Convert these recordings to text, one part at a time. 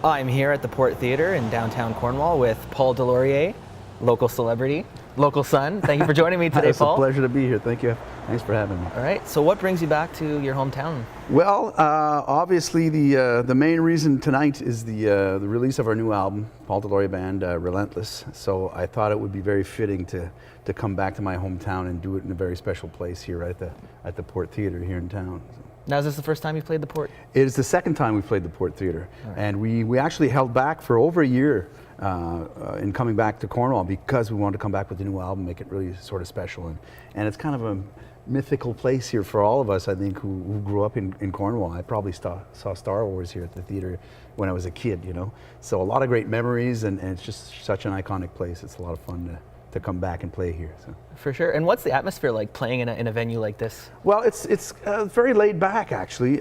I'm here at the Port Theatre in downtown Cornwall with Paul DesLauriers, local celebrity, local son. Thank you for joining me today, Paul. It's a pleasure to be here. Thank you. Thanks for having me. All right, so what brings you back to your hometown? Well, obviously the main reason tonight is the release of our new album, Paul DesLauriers Band, Relentless. So I thought it would be very fitting to come back to my hometown and do it in a very special place here at the Port Theatre here in town. Now, is this the first time you've played the Port? It is the second time we've played the Port Theatre, right. And we actually held back for over a year in coming back to Cornwall because we wanted to come back with the new album, make it really sort of special, and it's kind of a mythical place here for all of us, I think, who grew up in Cornwall. I probably saw Star Wars here at the theatre when I was a kid, you know. So a lot of great memories, and it's just such an iconic place. It's a lot of fun to come back and play here. So. For sure. And what's the atmosphere like playing in a venue like this? Well, it's very laid back, actually,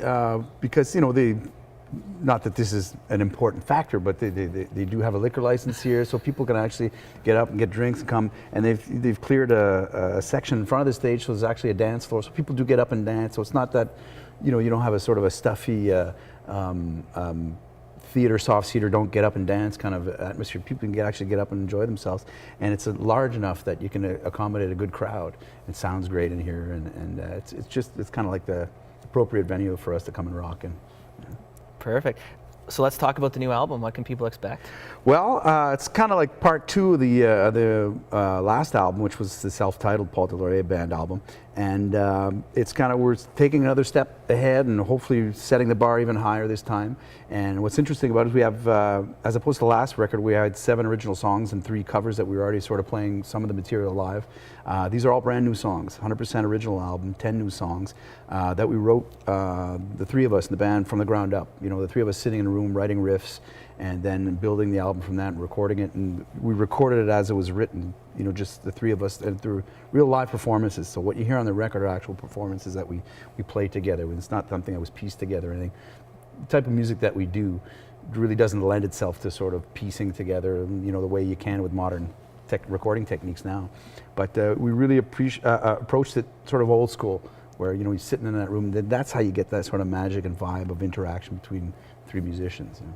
because, you know, not that this is an important factor, but they do have a liquor license here, so people can actually get up and get drinks and come. And they've cleared a section in front of the stage, so there's actually a dance floor, so people do get up and dance. So it's not that, you know, you don't have a sort of a stuffy theater, soft seater, don't get up and dance kind of atmosphere. People can actually get up and enjoy themselves, and it's large enough that you can accommodate a good crowd. It sounds great in here, and it's kind of like the appropriate venue for us to come and rock in. Perfect. So let's talk about the new album. What can people expect? Well, it's kind of like part two of the last album, which was the self-titled Paul DesLauriers Band album. And it's kind of, we're taking another step ahead and hopefully setting the bar even higher this time. And what's interesting about it is we have, as opposed to the last record, we had 7 original songs and 3 covers that we were already sort of playing some of the material live. These are all brand new songs, 100% original album, 10 new songs that we wrote, the 3 of us in the band, from the ground up. You know, the 3 of us sitting in a room writing riffs and then building the album from that and recording it. And we recorded it as it was written, you know, just the 3 of us, and through real live performances. So what you hear on the record are actual performances that we played together. It's not something that was pieced together or anything. The type of music that we do really doesn't lend itself to sort of piecing together, you know, the way you can with modern recording techniques now. But we really approached it sort of old school, where, you know, you're sitting in that room. That's how you get that sort of magic and vibe of interaction between 3 musicians. You know?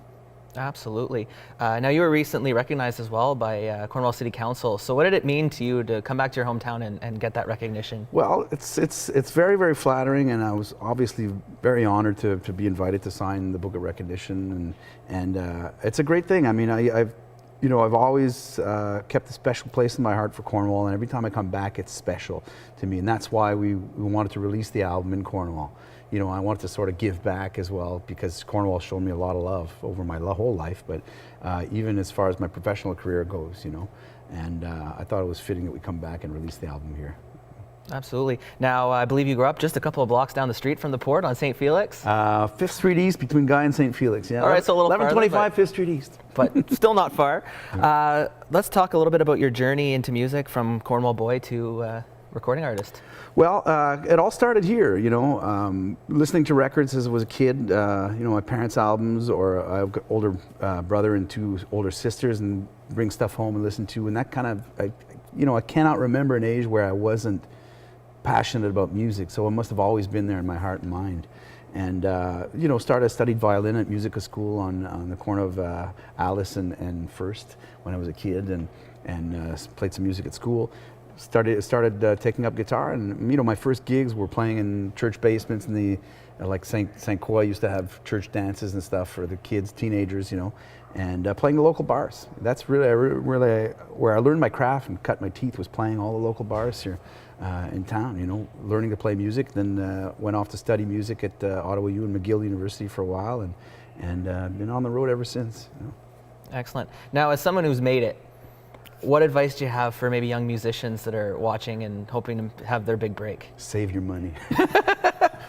Absolutely. Now, you were recently recognized as well by Cornwall City Council. So what did it mean to you to come back to your hometown and get that recognition? Well, it's very, very flattering, and I was obviously very honored to be invited to sign the Book of Recognition, and it's a great thing. I mean, I've always kept a special place in my heart for Cornwall, and every time I come back, it's special to me, and that's why we wanted to release the album in Cornwall. You know, I wanted to sort of give back as well, because Cornwall showed me a lot of love over my whole life, but even as far as my professional career goes, you know, and I thought it was fitting that we come back and release the album here. Absolutely. Now, I believe you grew up just a couple of blocks down the street from the Port on St. Felix? 5th Street East, between Guy and St. Felix, yeah. All right, so a little 1125 5th Street East. But still not far. Let's talk a little bit about your journey into music from Cornwall boy to recording artist. Well, it all started here, you know, listening to records as I was a kid, you know, my parents' albums, or I have an older brother and 2 older sisters, and bring stuff home and listen to, and that kind of, I cannot remember an age where I wasn't passionate about music, so it must have always been there in my heart and mind. And, you know, studied violin at musical school on the corner of Alice and First when I was a kid, and played some music at school. Started taking up guitar, and, you know, my first gigs were playing in church basements, in the like St. Croix used to have church dances and stuff for the kids, teenagers, you know, and playing the local bars. That's really where I learned my craft and cut my teeth, was playing all the local bars here in town, you know, learning to play music. Then went off to study music at Ottawa U and McGill University for a while, and been on the road ever since. You know. Excellent. Now, as someone who's made it, what advice do you have for maybe young musicians that are watching and hoping to have their big break? Save your money.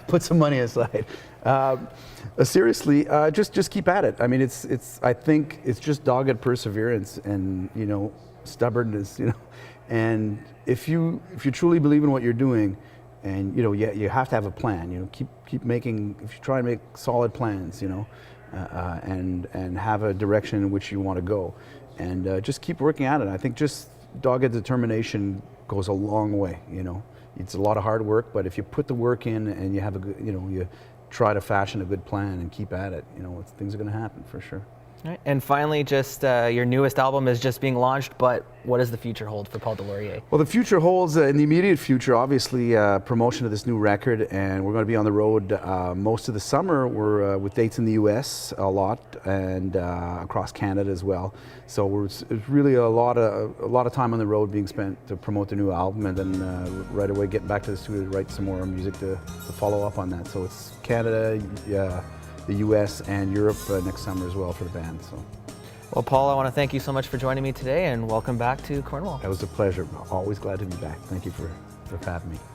Put some money aside. Seriously, just keep at it. I mean, I think it's just dogged perseverance and, you know, stubbornness, you know. And if you truly believe in what you're doing, and, you know, you have to have a plan. You know, keep making. If you try and make solid plans, you know, and have a direction in which you want to go. And just keep working at it. I think just dogged determination goes a long way, you know. It's a lot of hard work, but if you put the work in and you have a good, you know, you try to fashion a good plan and keep at it, you know, things are going to happen for sure. All right. And finally, just your newest album is just being launched, but what does the future hold for Paul DesLauriers? Well, the future holds, in the immediate future, obviously, promotion of this new record, and we're going to be on the road most of the summer. We're with dates in the U.S. a lot, and across Canada as well. So it's really a lot of time on the road being spent to promote the new album, and then right away getting back to the studio to write some more music to follow up on that. So it's Canada, the U.S. and Europe next summer as well for the band. So. Well, Paul, I want to thank you so much for joining me today, and welcome back to Cornwall. That was a pleasure. Always glad to be back. Thank you for having me.